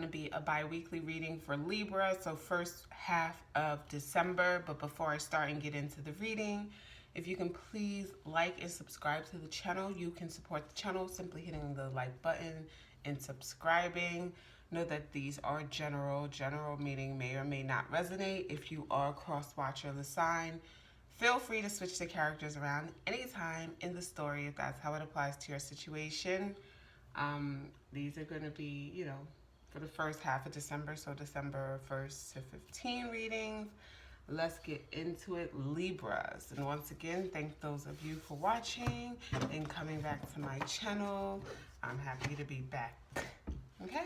to be a bi-weekly reading for Libra, so first half of December. But before I start and get into the reading, if you can please like and subscribe to the channel. You can support the channel simply hitting the like button and subscribing. Know that these are general meaning may or may not resonate. If you are a cross-watcher of the sign, feel free to switch the characters around anytime in the story if that's how it applies to your situation. These are going to be, for the first half of December, so December 1st to 15 readings. Let's get into it, Libras. And once again, thank those of you for watching and coming back to my channel. I'm happy to be back. Okay,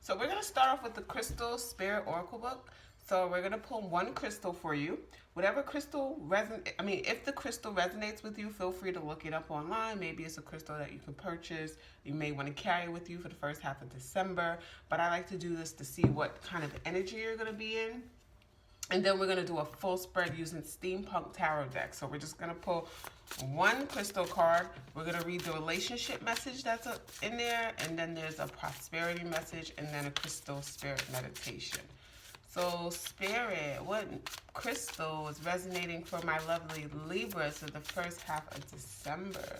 so we're going to start off with the Crystal Spirit Oracle book. So we're going to pull one crystal for you. Whatever crystal if the crystal resonates with you, feel free to look it up online. Maybe it's a crystal that you can purchase. You may want to carry with you for the first half of December. But I like to do this to see what kind of energy you're going to be in. And then we're going to do a full spread using Steampunk Tarot deck. So we're just going to pull one crystal card. We're going to read the relationship message that's in there. And then there's a prosperity message and then a crystal spirit meditation. So Spirit, what crystal is resonating for my lovely Libras for the first half of December?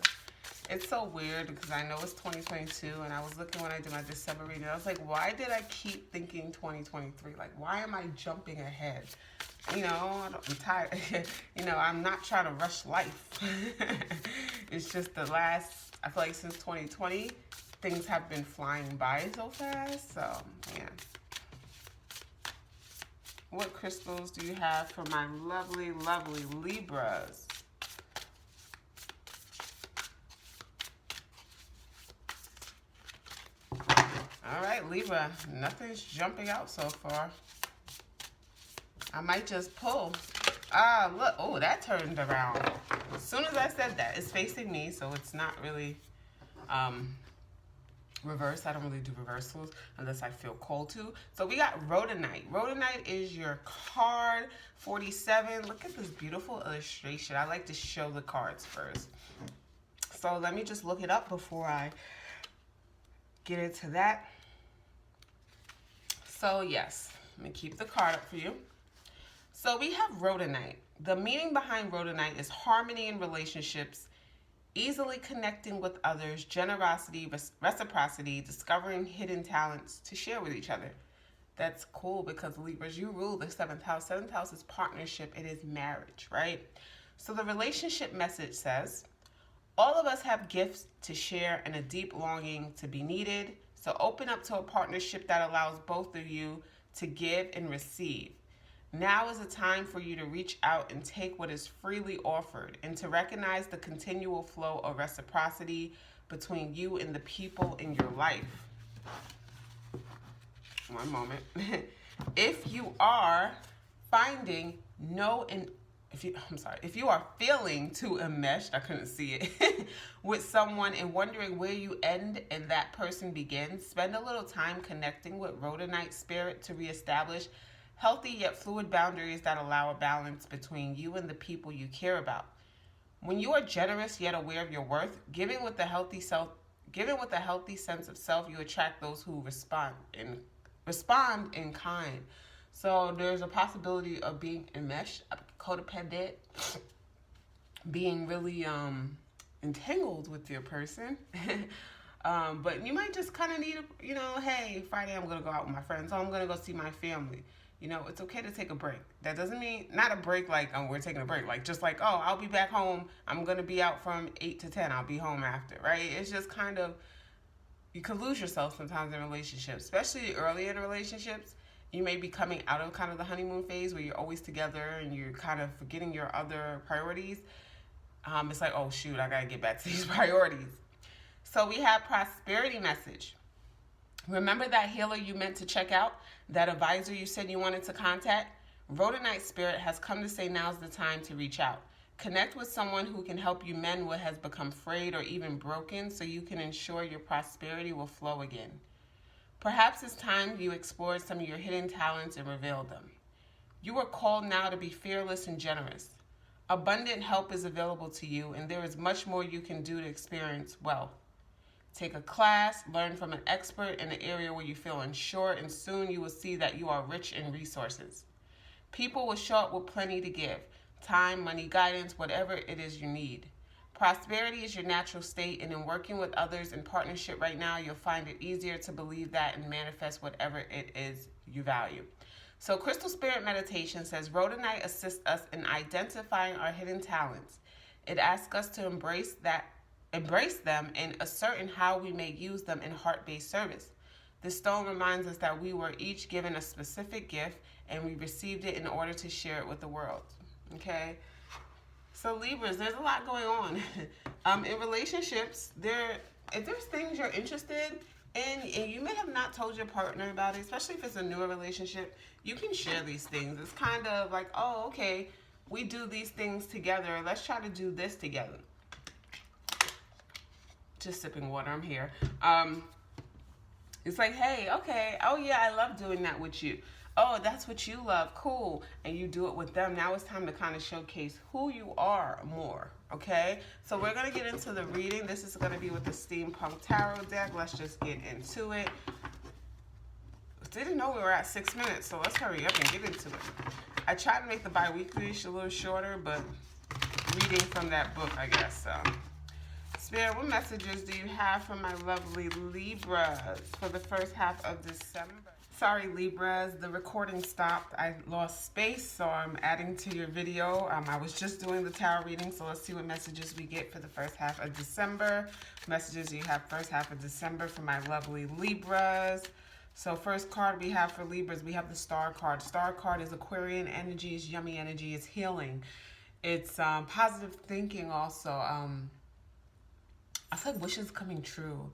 It's so weird because I know it's 2022 and I was looking when I did my December reading. I was like, why did I keep thinking 2023? Like, why am I jumping ahead? I'm tired. I'm not trying to rush life. It's just I feel like since 2020, things have been flying by so fast. So, yeah. What crystals do you have for my lovely, lovely Libras? All right, Libra, nothing's jumping out so far. I might just pull. Look. Oh, that turned around. As soon as I said that, it's facing me, so it's not really reverse. I don't really do reversals unless I feel called to. So we got Rhodonite. Rhodonite is your card 47. Look at this beautiful illustration. I like to show the cards first. So let me just look it up before I get into that. So yes, let me keep the card up for you. So we have Rhodonite. The meaning behind Rhodonite is harmony in relationships, easily connecting with others, generosity, reciprocity, discovering hidden talents to share with each other. That's cool because Libras, you rule the 7th house. 7th house is partnership. It is marriage, right? So the relationship message says, all of us have gifts to share and a deep longing to be needed. So open up to a partnership that allows both of you to give and receive. Now is the time for you to reach out and take what is freely offered and to recognize the continual flow of reciprocity between you and the people in your life. One moment. If you are if you are feeling too enmeshed, I couldn't see it, with someone and wondering where you end and that person begins, spend a little time connecting with Rhodonite Spirit to reestablish healthy yet fluid boundaries that allow a balance between you and the people you care about. When you are generous yet aware of your worth, giving with a healthy sense of self, you attract those who respond in kind. So there's a possibility of being enmeshed, codependent, being really entangled with your person. But you might just kind of need hey, Friday I'm going to go out with my friends, so I'm going to go see my family. It's okay to take a break. That doesn't mean, not a break like we're taking a break. Like, just like, I'll be back home. I'm going to be out from 8 to 10. I'll be home after, right? It's just kind of, you can lose yourself sometimes in relationships, especially early in relationships. You may be coming out of kind of the honeymoon phase where you're always together and you're kind of forgetting your other priorities. It's like, oh, shoot, I got to get back to these priorities. So we have prosperity message. Remember that healer you meant to check out? That advisor you said you wanted to contact? Rhodonite Spirit has come to say now's the time to reach out. Connect with someone who can help you mend what has become frayed or even broken so you can ensure your prosperity will flow again. Perhaps it's time you explored some of your hidden talents and revealed them. You are called now to be fearless and generous. Abundant help is available to you, and there is much more you can do to experience wealth. Take a class, learn from an expert in an area where you feel unsure, and soon you will see that you are rich in resources. People will show up with plenty to give: time, money, guidance, whatever it is you need. Prosperity is your natural state, and in working with others in partnership right now, you'll find it easier to believe that and manifest whatever it is you value. So Crystal Spirit Meditation says, Rhodonite assists us in identifying our hidden talents. It asks us to embrace them and ascertain how we may use them in heart-based service. This stone reminds us that we were each given a specific gift and we received it in order to share it with the world. Okay? So Libras, there's a lot going on. In relationships, if there's things you're interested in and you may have not told your partner about it, especially if it's a newer relationship, you can share these things. It's kind of like, oh, okay, we do these things together. Let's try to do this together. Just sipping water, I'm here. It's like, hey, okay, oh yeah, I love doing that with you. Oh, that's what you love, cool. And you do it with them. Now it's time to kind of showcase who you are more, okay? So we're going to get into the reading. This is going to be with the Steampunk Tarot deck. Let's just get into it. Didn't know we were at 6 minutes, so let's hurry up and get into it. I tried to make the bi-weekly a little shorter, but reading from that book, I guess. Spirit, what messages do you have for my lovely Libras for the first half of December? Sorry, Libras, the recording stopped. I lost space, so I'm adding to your video. I was just doing the tarot reading, so let's see what messages we get for the first half of December. Messages you have first half of December for my lovely Libras. So first card we have for Libras, we have the Star card. Star card is Aquarian energy, is yummy energy, it's healing. It's positive thinking also. I feel like wishes coming true.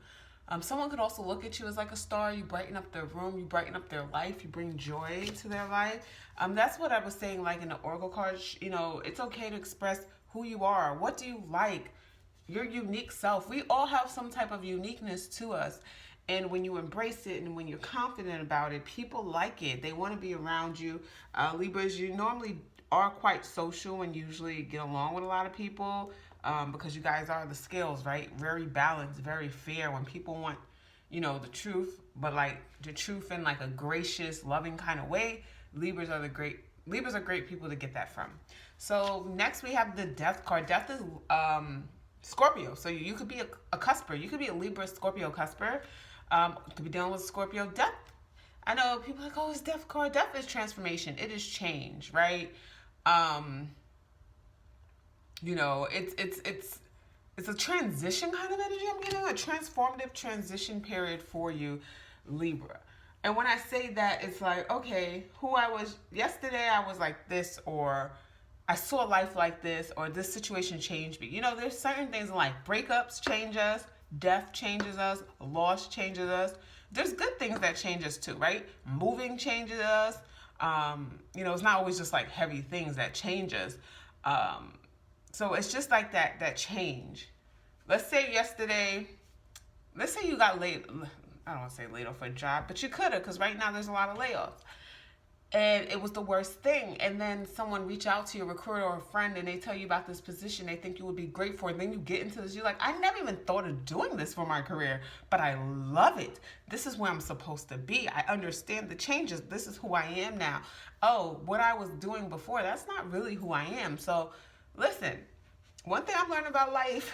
Someone could also look at you as like a star. You brighten up their room, you brighten up their life, you bring joy to their life. That's what I was saying, like in the Oracle cards, you know, it's okay to express who you are. What do you like? Your unique self. We all have some type of uniqueness to us. And when you embrace it and when you're confident about it, people like it. They want to be around you. Libras, you normally are quite social and usually get along with a lot of people. Because you guys are the scales, right? Very balanced, very fair. When people want, you know, the truth, but like the truth in like a gracious, loving kind of way, Libras are great people to get that from. So next we have the Death card. Death is Scorpio. So you could be a cusper. You could be a Libra Scorpio cusper. You could be dealing with Scorpio. Death, I know people are like, oh, it's Death card. Death is transformation. It is change, right? You know, it's a transition kind of energy. I'm getting a transformative transition period for you, Libra. And when I say that, it's like, okay, who I was yesterday, I was like this, or I saw life like this, or this situation changed me. You know, there's certain things in life. Breakups change us, death changes us, loss changes us. There's good things that change us too, right? Moving changes us. You know, it's not always just like heavy things that change us. So it's just like that change. Let's say you got laid, I don't want to say laid off a job, but you could have, because right now there's a lot of layoffs. And it was the worst thing. And then someone reach out to you, a recruiter or a friend, and they tell you about this position they think you would be great for. And then you get into this, you're like, I never even thought of doing this for my career, but I love it. This is where I'm supposed to be. I understand the changes. This is who I am now. Oh, what I was doing before, that's not really who I am. So listen, one thing I've learned about life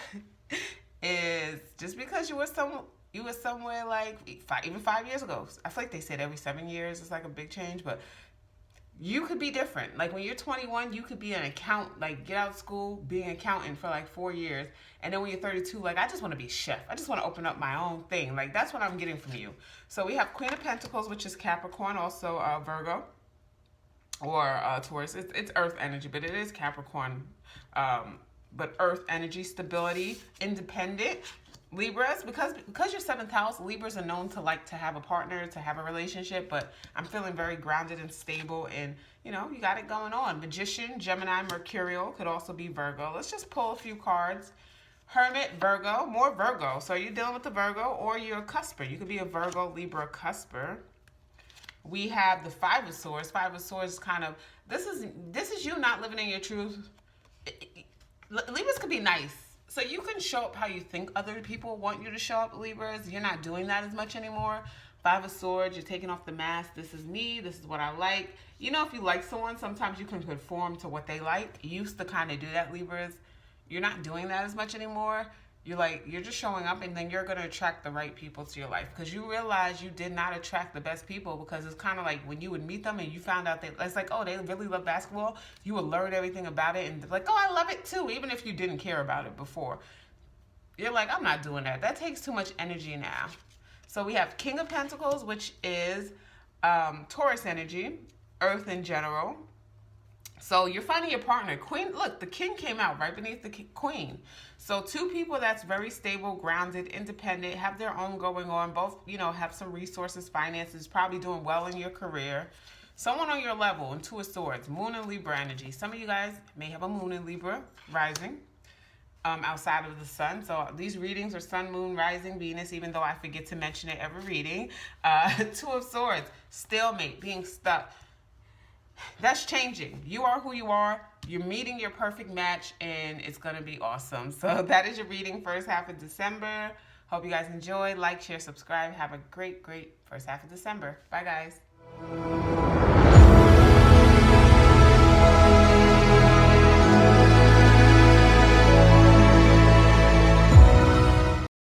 is just because you were somewhere like even 5 years ago. I feel like they said every 7 years it's like a big change, but you could be different. Like when you're 21, you could be an accountant, like get out of school, be an accountant for like 4 years. And then when you're 32, like I just want to be chef. I just want to open up my own thing. Like that's what I'm getting from you. So we have Queen of Pentacles, which is Capricorn, also Virgo or Taurus. It's Earth energy, but it is Capricorn. But Earth energy, stability, independent. Libras, because you're 7th house, Libras are known to like to have a partner, to have a relationship, but I'm feeling very grounded and stable, and you know, you got it going on. Magician, Gemini, Mercurial, could also be Virgo. Let's just pull a few cards. Hermit, Virgo, more Virgo. So you're dealing with the Virgo, or you're a cusper. You could be a Virgo, Libra cusper. We have the Five of Swords. Five of Swords is kind of, this is you not living in your truth. Libras could be nice. So you can show up how you think other people want you to show up, Libras. You're not doing that as much anymore. Five of Swords, you're taking off the mask. This is me. This is what I like. You know, if you like someone, sometimes you can conform to what they like. You used to kind of do that, Libras. You're not doing that as much anymore. You're just showing up, and then you're going to attract the right people to your life, because you realize you did not attract the best people, because it's kind of like when you would meet them and you found out it's like, oh, they really love basketball. You would learn everything about it and like, oh, I love it too, even if you didn't care about it before. You're like, I'm not doing that. That takes too much energy now. So we have King of Pentacles, which is Taurus energy, Earth in general. So you're finding your partner. Queen, look, the King came out right beneath the Queen. So two people that's very stable, grounded, independent, have their own going on. Both, have some resources, finances, probably doing well in your career. Someone on your level, and Two of Swords, Moon and Libra energy. Some of you guys may have a Moon in Libra rising outside of the Sun. So these readings are Sun, Moon, Rising, Venus, even though I forget to mention it every reading. Two of Swords, stalemate, being stuck. That's changing. You are who you are. You're meeting your perfect match, and it's going to be awesome. So that is your reading first half of December. Hope you guys enjoy. Like, share, subscribe. Have a great, great first half of December. Bye, guys.